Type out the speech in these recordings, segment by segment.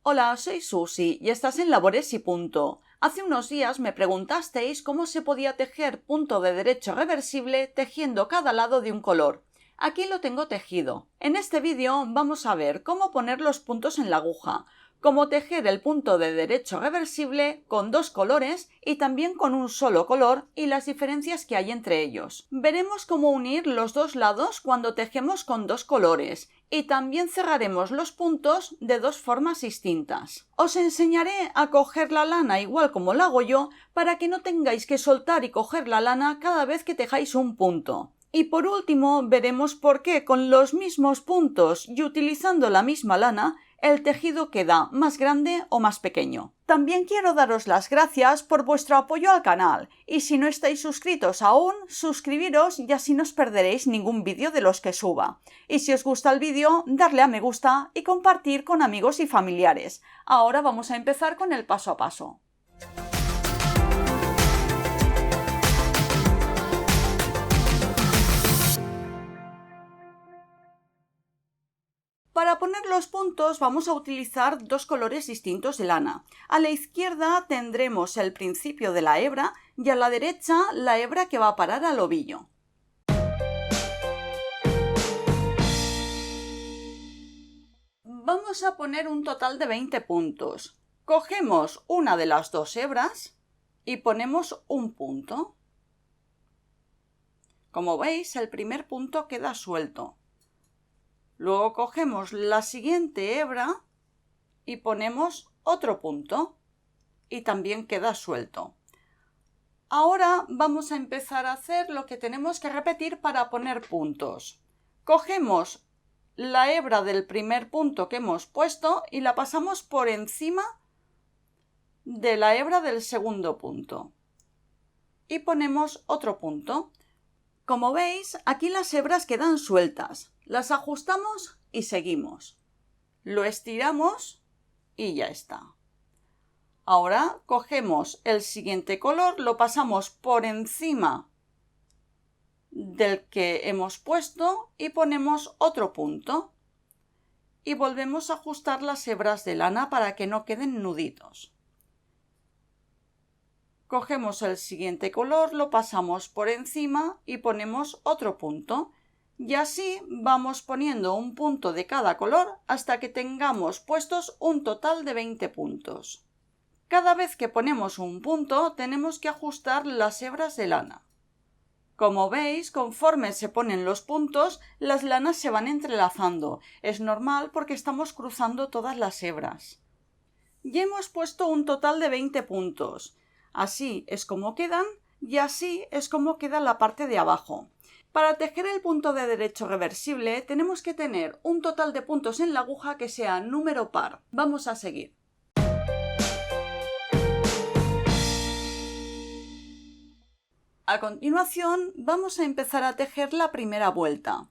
Hola, soy Susi y estás en Labores y Punto. Hace unos días me preguntasteis cómo se podía tejer punto de derecho reversible tejiendo cada lado de un color. Aquí lo tengo tejido. En este vídeo vamos a ver cómo poner los puntos en la aguja, cómo tejer el punto de derecho reversible con dos colores y también con un solo color y las diferencias que hay entre ellos. Veremos cómo unir los dos lados cuando tejemos con dos colores y también cerraremos los puntos de dos formas distintas. Os enseñaré a coger la lana igual como lo hago yo para que no tengáis que soltar y coger la lana cada vez que tejáis un punto. Y por último veremos por qué con los mismos puntos y utilizando la misma lana el tejido queda más grande o más pequeño. También quiero daros las gracias por vuestro apoyo al canal y si no estáis suscritos aún, suscribiros y así no os perderéis ningún vídeo de los que suba. Y si os gusta el vídeo, darle a me gusta y compartir con amigos y familiares. Ahora vamos a empezar con el paso a paso. Para poner los puntos vamos a utilizar dos colores distintos de lana. A la izquierda tendremos el principio de la hebra y a la derecha la hebra que va a parar al ovillo. Vamos a poner un total de 20 puntos. Cogemos una de las dos hebras y ponemos un punto. Como veis, el primer punto queda suelto. Luego cogemos la siguiente hebra y ponemos otro punto y también queda suelto. Ahora vamos a empezar a hacer lo que tenemos que repetir para poner puntos. Cogemos la hebra del primer punto que hemos puesto y la pasamos por encima de la hebra del segundo punto y ponemos otro punto. Como veis, aquí las hebras quedan sueltas. Las ajustamos y seguimos. Lo estiramos y ya está. Ahora cogemos el siguiente color, lo pasamos por encima del que hemos puesto y ponemos otro punto. Y volvemos a ajustar las hebras de lana para que no queden nuditos. Cogemos el siguiente color, lo pasamos por encima y ponemos otro punto. Y así vamos poniendo un punto de cada color hasta que tengamos puestos un total de 20 puntos. Cada vez que ponemos un punto tenemos que ajustar las hebras de lana. Como veis, conforme se ponen los puntos, las lanas se van entrelazando. Es normal porque estamos cruzando todas las hebras. Ya hemos puesto un total de 20 puntos. Así es como quedan y así es como queda la parte de abajo. Para tejer el punto de derecho reversible tenemos que tener un total de puntos en la aguja que sea número par. Vamos a seguir. A continuación vamos a empezar a tejer la primera vuelta.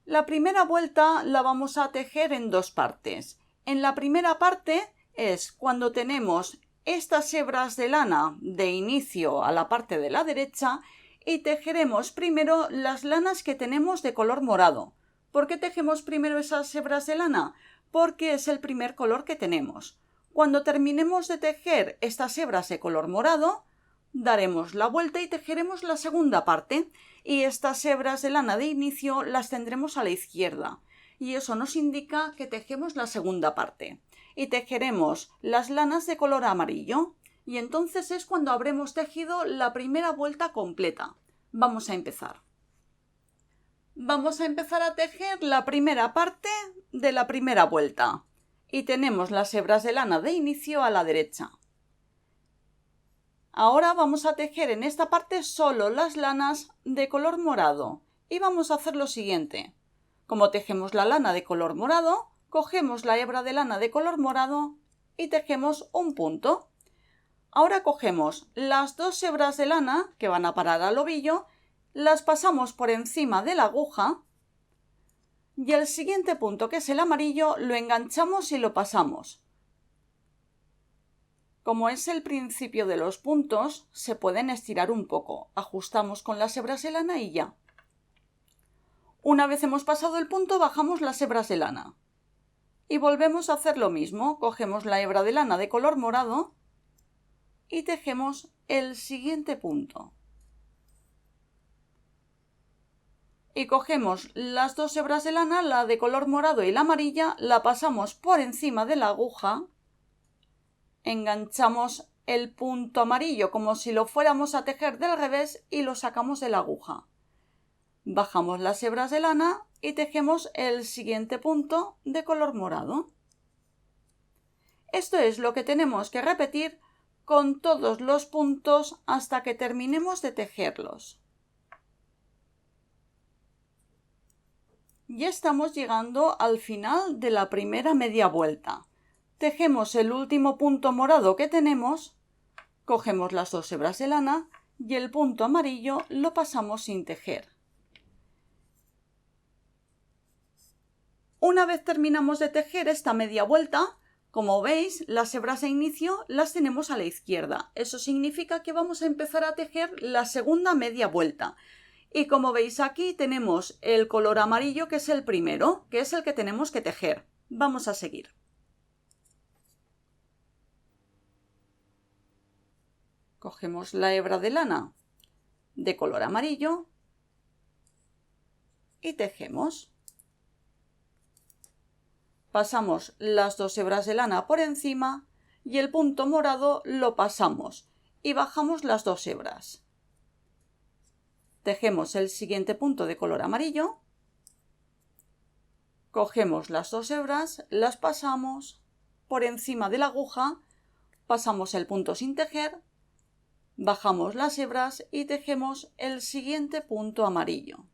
La primera vuelta la vamos a tejer en dos partes. En la primera parte es cuando tenemos estas hebras de lana de inicio a la parte de la derecha y tejeremos primero las lanas que tenemos de color morado. ¿Por qué tejemos primero esas hebras de lana? Porque es el primer color que tenemos. Cuando terminemos de tejer estas hebras de color morado, daremos la vuelta y tejeremos la segunda parte y estas hebras de lana de inicio las tendremos a la izquierda y eso nos indica que tejemos la segunda parte y tejeremos las lanas de color amarillo y entonces es cuando habremos tejido la primera vuelta completa. Vamos a empezar. Vamos a empezar a tejer la primera parte de la primera vuelta y tenemos las hebras de lana de inicio a la derecha. Ahora vamos a tejer en esta parte solo las lanas de color morado y vamos a hacer lo siguiente. Como tejemos la lana de color morado, cogemos la hebra de lana de color morado y tejemos un punto. Ahora cogemos las dos hebras de lana que van a parar al ovillo, las pasamos por encima de la aguja y el siguiente punto, que es el amarillo, lo enganchamos y lo pasamos. Como es el principio de los puntos, se pueden estirar un poco. Ajustamos con las hebras de lana y ya. Una vez hemos pasado el punto, bajamos las hebras de lana. Y volvemos a hacer lo mismo. Cogemos la hebra de lana de color morado y tejemos el siguiente punto. Y cogemos las dos hebras de lana, la de color morado y la amarilla, la pasamos por encima de la aguja, enganchamos el punto amarillo como si lo fuéramos a tejer del revés y lo sacamos de la aguja. Bajamos las hebras de lana y tejemos el siguiente punto de color morado. Esto es lo que tenemos que repetir con todos los puntos hasta que terminemos de tejerlos. Ya estamos llegando al final de la primera media vuelta. Tejemos el último punto morado que tenemos, cogemos las dos hebras de lana y el punto amarillo lo pasamos sin tejer. Una vez terminamos de tejer esta media vuelta, como veis, las hebras de inicio las tenemos a la izquierda. Eso significa que vamos a empezar a tejer la segunda media vuelta. Y como veis aquí tenemos el color amarillo, que es el primero, que es el que tenemos que tejer. Vamos a seguir. Cogemos la hebra de lana de color amarillo y tejemos. Pasamos las dos hebras de lana por encima y el punto morado lo pasamos y bajamos las dos hebras. Tejemos el siguiente punto de color amarillo, cogemos las dos hebras, las pasamos por encima de la aguja, pasamos el punto sin tejer, bajamos las hebras y tejemos el siguiente punto amarillo.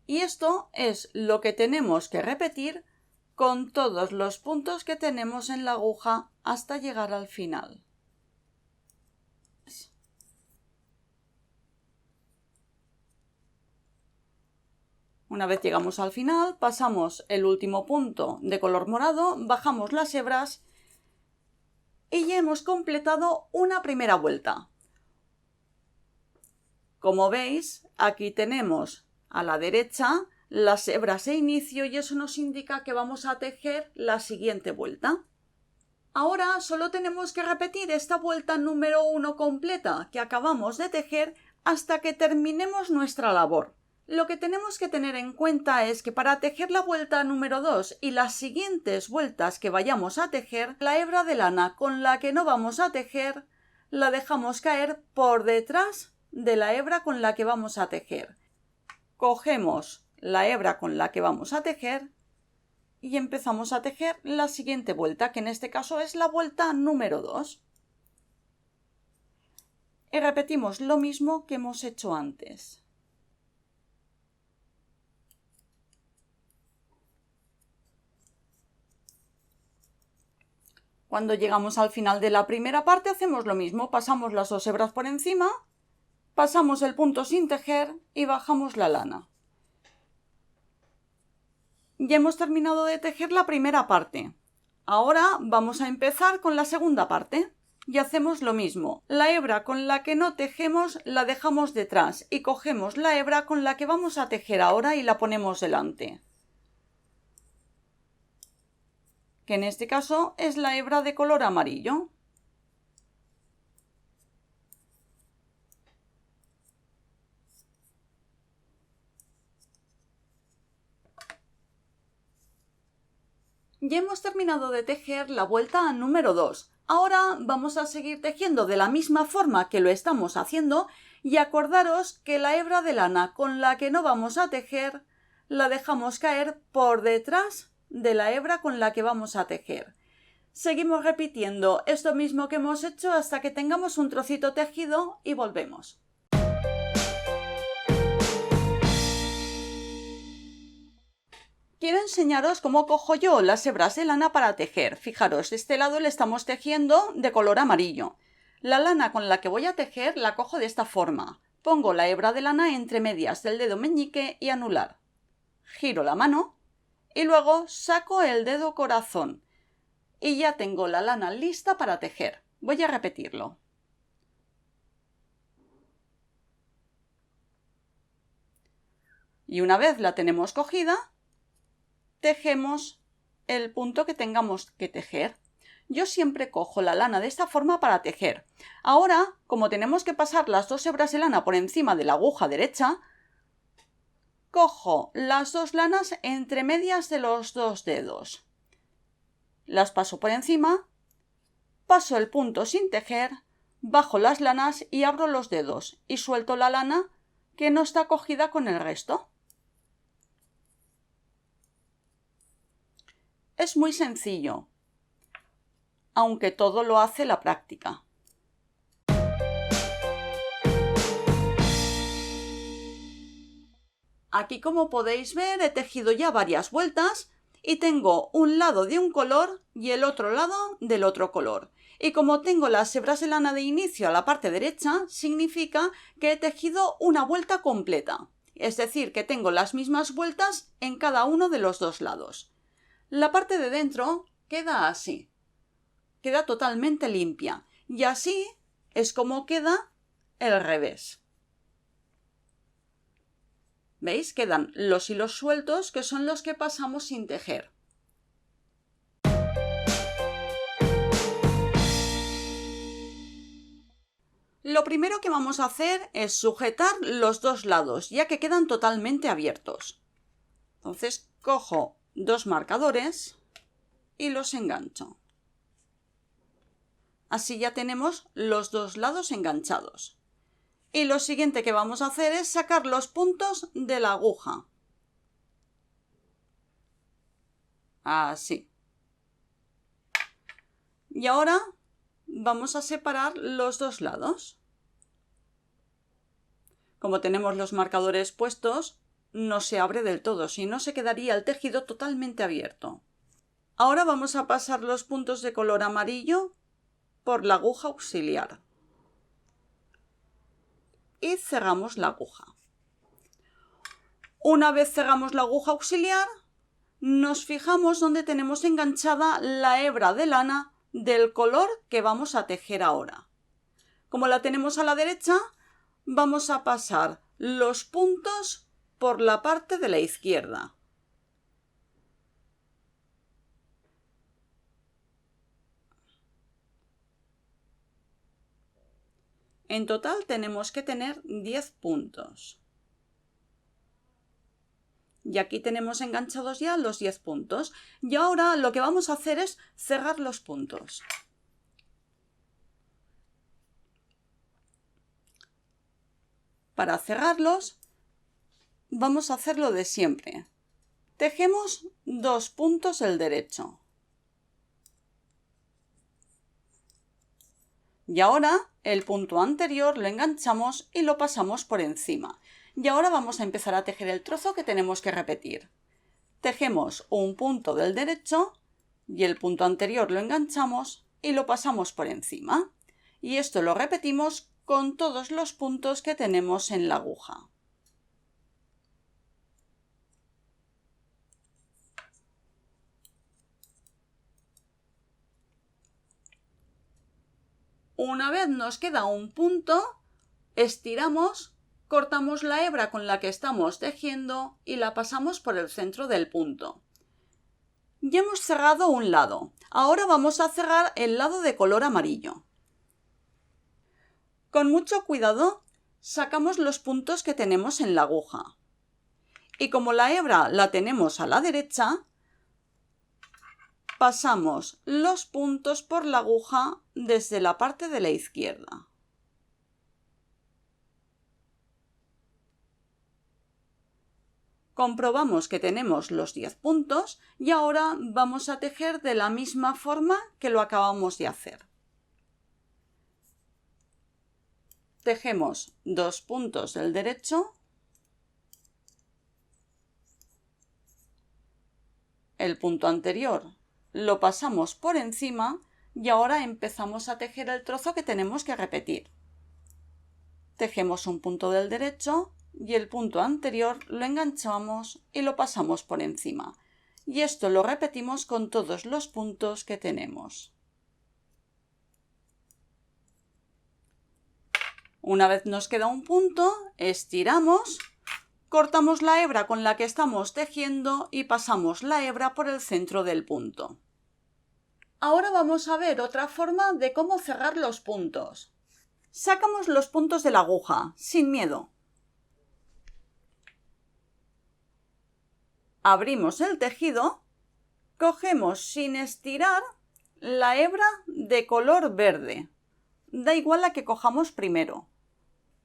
Y esto es lo que tenemos que repetir con todos los puntos que tenemos en la aguja hasta llegar al final. Una vez llegamos al final, pasamos el último punto de color morado, bajamos las hebras y ya hemos completado una primera vuelta. Como veis, aquí tenemos a la derecha las hebras de inicio y eso nos indica que vamos a tejer la siguiente vuelta. Ahora solo tenemos que repetir esta vuelta número 1 completa que acabamos de tejer hasta que terminemos nuestra labor. Lo que tenemos que tener en cuenta es que para tejer la vuelta número 2 y las siguientes vueltas que vayamos a tejer, la hebra de lana con la que no vamos a tejer la dejamos caer por detrás de la hebra con la que vamos a tejer. Cogemos la hebra con la que vamos a tejer y empezamos a tejer la siguiente vuelta, que en este caso es la vuelta número 2. Y repetimos lo mismo que hemos hecho antes. Cuando llegamos al final de la primera parte hacemos lo mismo, pasamos las dos hebras por encima, pasamos el punto sin tejer y bajamos la lana. Ya hemos terminado de tejer la primera parte. Ahora vamos a empezar con la segunda parte. Y hacemos lo mismo. La hebra con la que no tejemos la dejamos detrás y cogemos la hebra con la que vamos a tejer ahora y la ponemos delante. Que en este caso es la hebra de color amarillo. Ya hemos terminado de tejer la vuelta número 2. Ahora vamos a seguir tejiendo de la misma forma que lo estamos haciendo y acordaros que la hebra de lana con la que no vamos a tejer la dejamos caer por detrás de la hebra con la que vamos a tejer. Seguimos repitiendo esto mismo que hemos hecho hasta que tengamos un trocito tejido y volvemos. Quiero enseñaros cómo cojo yo las hebras de lana para tejer. Fijaros, de este lado le estamos tejiendo de color amarillo. La lana con la que voy a tejer la cojo de esta forma. Pongo la hebra de lana entre medias del dedo meñique y anular. Giro la mano y luego saco el dedo corazón. Y ya tengo la lana lista para tejer. Voy a repetirlo. Y una vez la tenemos cogida, tejemos el punto que tengamos que tejer. Yo siempre cojo la lana de esta forma para tejer. Ahora, como tenemos que pasar las 2 hebras de lana por encima de la aguja derecha, cojo las 2 lanas entre medias de los 2 dedos. Las paso por encima, paso el punto sin tejer, bajo las lanas y abro los dedos y suelto la lana que no está cogida con el resto. Es muy sencillo, aunque todo lo hace la práctica. Aquí, como podéis ver, he tejido ya varias vueltas y tengo un lado de un color y el otro lado del otro color. Y como tengo las hebras de lana de inicio a la parte derecha, significa que he tejido una vuelta completa. Es decir, que tengo las mismas vueltas en cada uno de los 2 lados. La parte de dentro queda así. Queda totalmente limpia. Y así es como queda el revés. ¿Veis? Quedan los hilos sueltos, que son los que pasamos sin tejer. Lo primero que vamos a hacer es sujetar los 2 lados, ya que quedan totalmente abiertos. Entonces cojo 2 marcadores y los engancho. Así ya tenemos los 2 lados enganchados. Y lo siguiente que vamos a hacer es sacar los puntos de la aguja. Así. Y ahora vamos a separar los 2 lados. Como tenemos los marcadores puestos, no se abre del todo, si no se quedaría el tejido totalmente abierto. Ahora vamos a pasar los puntos de color amarillo por la aguja auxiliar. Y cerramos la aguja. Una vez cerramos la aguja auxiliar, nos fijamos donde tenemos enganchada la hebra de lana del color que vamos a tejer ahora. Como la tenemos a la derecha, vamos a pasar los puntos por la parte de la izquierda. En total tenemos que tener 10 puntos. Y aquí tenemos enganchados ya los 10 puntos. Y ahora lo que vamos a hacer es cerrar los puntos. Para cerrarlos, vamos a hacer lo de siempre. Tejemos 2 puntos del derecho. Y ahora el punto anterior lo enganchamos y lo pasamos por encima. Y ahora vamos a empezar a tejer el trozo que tenemos que repetir. Tejemos un punto del derecho y el punto anterior lo enganchamos y lo pasamos por encima. Y esto lo repetimos con todos los puntos que tenemos en la aguja. Una vez nos queda un punto, estiramos, cortamos la hebra con la que estamos tejiendo y la pasamos por el centro del punto. Ya hemos cerrado un lado. Ahora vamos a cerrar el lado de color amarillo. Con mucho cuidado sacamos los puntos que tenemos en la aguja. Y como la hebra la tenemos a la derecha, pasamos los puntos por la aguja desde la parte de la izquierda. Comprobamos que tenemos los 10 puntos y ahora vamos a tejer de la misma forma que lo acabamos de hacer. Tejemos 2 puntos del derecho, el punto anterior lo pasamos por encima y ahora empezamos a tejer el trozo que tenemos que repetir. Tejemos un punto del derecho y el punto anterior lo enganchamos y lo pasamos por encima. Y esto lo repetimos con todos los puntos que tenemos. Una vez nos queda un punto, estiramos, Cortamos la hebra con la que estamos tejiendo y pasamos la hebra por el centro del punto. Ahora vamos a ver otra forma de cómo cerrar los puntos. Sacamos los puntos de la aguja, sin miedo. Abrimos el tejido, cogemos sin estirar la hebra de color verde. Da igual la que cojamos primero.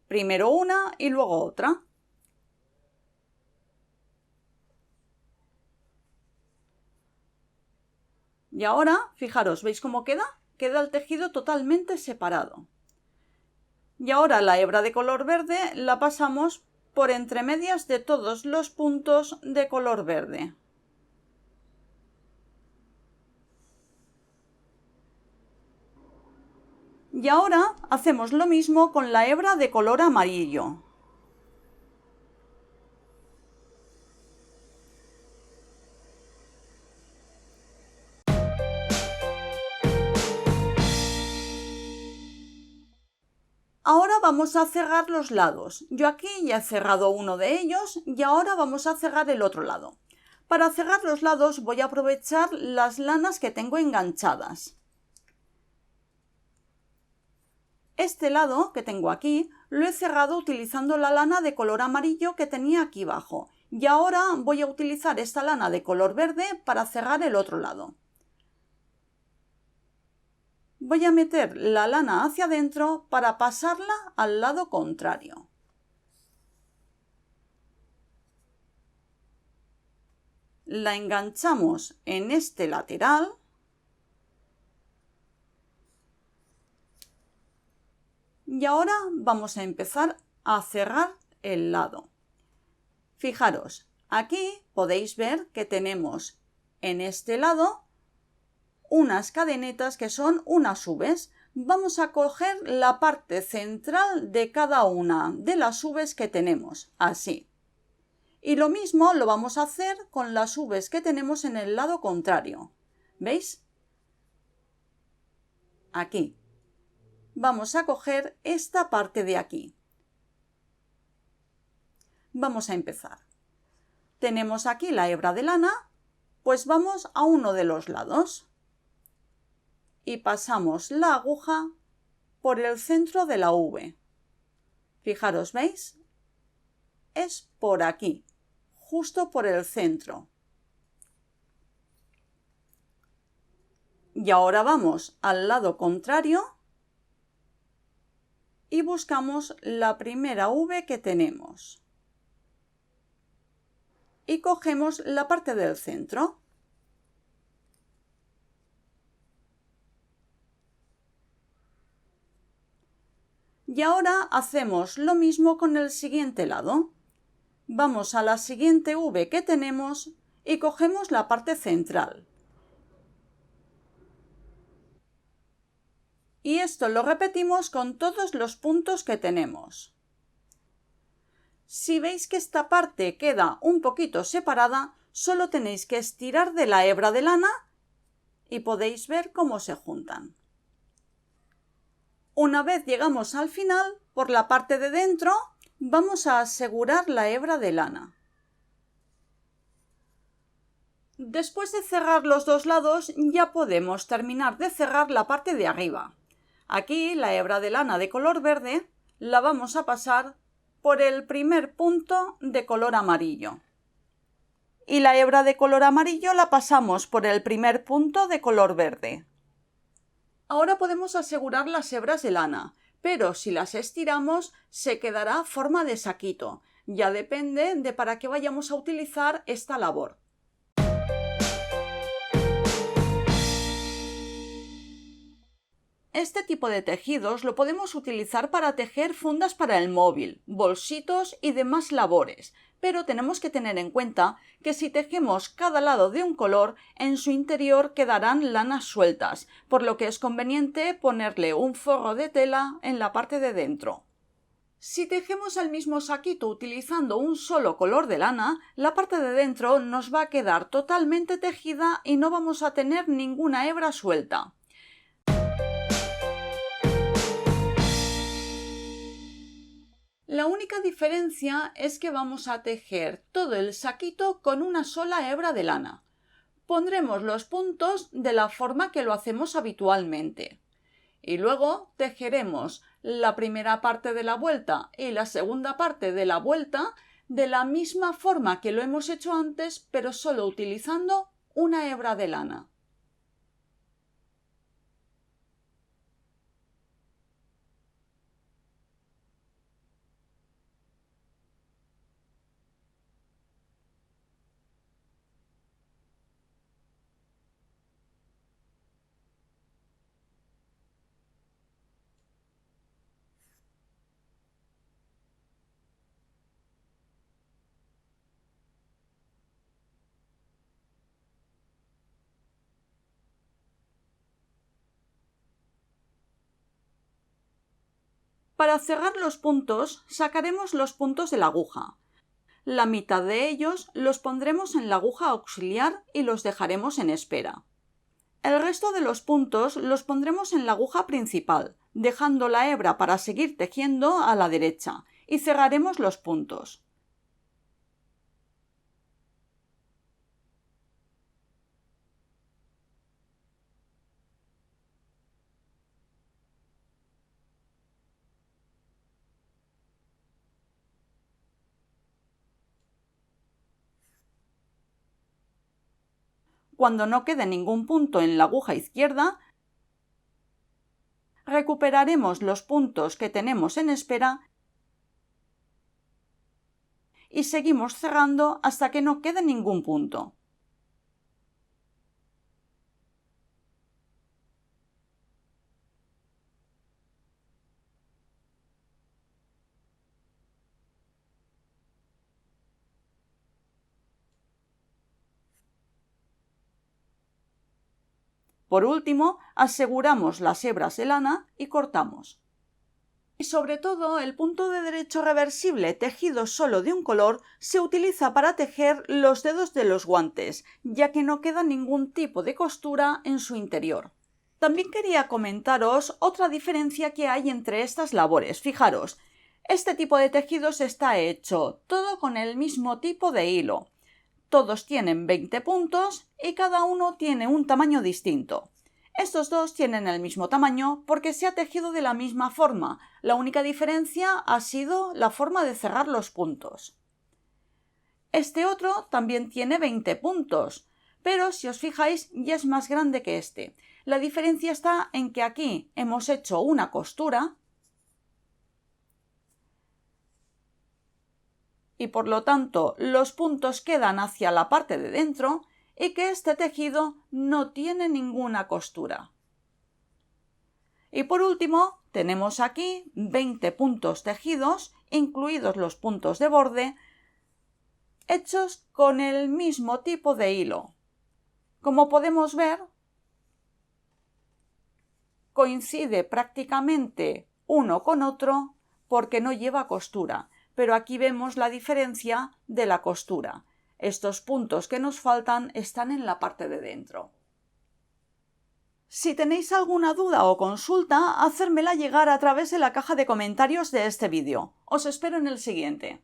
Primero una y luego otra. Y ahora, fijaros, ¿veis cómo queda? Queda el tejido totalmente separado. Y ahora la hebra de color verde la pasamos por entre medias de todos los puntos de color verde. Y ahora hacemos lo mismo con la hebra de color amarillo. Ahora vamos a cerrar los lados. Yo aquí ya he cerrado uno de ellos y ahora vamos a cerrar el otro lado. Para cerrar los lados voy a aprovechar las lanas que tengo enganchadas. Este lado que tengo aquí lo he cerrado utilizando la lana de color amarillo que tenía aquí abajo y ahora voy a utilizar esta lana de color verde para cerrar el otro lado. Voy a meter la lana hacia adentro para pasarla al lado contrario. La enganchamos en este lateral y ahora vamos a empezar a cerrar el lado. Fijaros, aquí podéis ver que tenemos en este lado unas cadenetas que son unas V's. Vamos a coger la parte central de cada una de las V's que tenemos, así. Y lo mismo lo vamos a hacer con las V's que tenemos en el lado contrario. ¿Veis? Aquí. Vamos a coger esta parte de aquí. Vamos a empezar. Tenemos aquí la hebra de lana, pues vamos a uno de los lados. Y pasamos la aguja por el centro de la V. Fijaros, ¿veis? Es por aquí, justo por el centro. Y ahora vamos al lado contrario y buscamos la primera V que tenemos. Y cogemos la parte del centro. Y ahora hacemos lo mismo con el siguiente lado. Vamos a la siguiente V que tenemos y cogemos la parte central. Y esto lo repetimos con todos los puntos que tenemos. Si veis que esta parte queda un poquito separada, solo tenéis que estirar de la hebra de lana y podéis ver cómo se juntan. Una vez llegamos al final, por la parte de dentro, vamos a asegurar la hebra de lana. Después de cerrar los dos lados, ya podemos terminar de cerrar la parte de arriba. Aquí la hebra de lana de color verde la vamos a pasar por el primer punto de color amarillo. Y la hebra de color amarillo la pasamos por el primer punto de color verde. Ahora podemos asegurar las hebras de lana, pero si las estiramos se quedará forma de saquito. Ya depende de para qué vayamos a utilizar esta labor. Este tipo de tejidos lo podemos utilizar para tejer fundas para el móvil, bolsitos y demás labores, pero tenemos que tener en cuenta que si tejemos cada lado de un color, en su interior quedarán lanas sueltas, por lo que es conveniente ponerle un forro de tela en la parte de dentro. Si tejemos el mismo saquito utilizando un solo color de lana, la parte de dentro nos va a quedar totalmente tejida y no vamos a tener ninguna hebra suelta. La única diferencia es que vamos a tejer todo el saquito con una sola hebra de lana. Pondremos los puntos de la forma que lo hacemos habitualmente. Y luego tejeremos la primera parte de la vuelta y la segunda parte de la vuelta de la misma forma que lo hemos hecho antes, pero solo utilizando una hebra de lana. Para cerrar los puntos, sacaremos los puntos de la aguja. La mitad de ellos los pondremos en la aguja auxiliar y los dejaremos en espera. El resto de los puntos los pondremos en la aguja principal, dejando la hebra para seguir tejiendo a la derecha, y cerraremos los puntos. Cuando no quede ningún punto en la aguja izquierda, recuperaremos los puntos que tenemos en espera y seguimos cerrando hasta que no quede ningún punto. Por último, aseguramos las hebras de lana y cortamos. Y sobre todo, el punto de derecho reversible tejido solo de un color se utiliza para tejer los dedos de los guantes, ya que no queda ningún tipo de costura en su interior. También quería comentaros otra diferencia que hay entre estas labores. Fijaros, este tipo de tejidos está hecho todo con el mismo tipo de hilo. Todos tienen 20 puntos y cada uno tiene un tamaño distinto. Estos dos tienen el mismo tamaño porque se ha tejido de la misma forma. La única diferencia ha sido la forma de cerrar los puntos. Este otro también tiene 20 puntos, pero si os fijáis ya es más grande que este. La diferencia está en que aquí hemos hecho una costura y por lo tanto los puntos quedan hacia la parte de dentro y que este tejido no tiene ninguna costura. Y por último tenemos aquí 20 puntos tejidos, incluidos los puntos de borde, hechos con el mismo tipo de hilo. Como podemos ver, coincide prácticamente uno con otro porque no lleva costura, pero aquí vemos la diferencia de la costura. Estos puntos que nos faltan están en la parte de dentro. Si tenéis alguna duda o consulta, hacérmela llegar a través de la caja de comentarios de este vídeo. Os espero en el siguiente.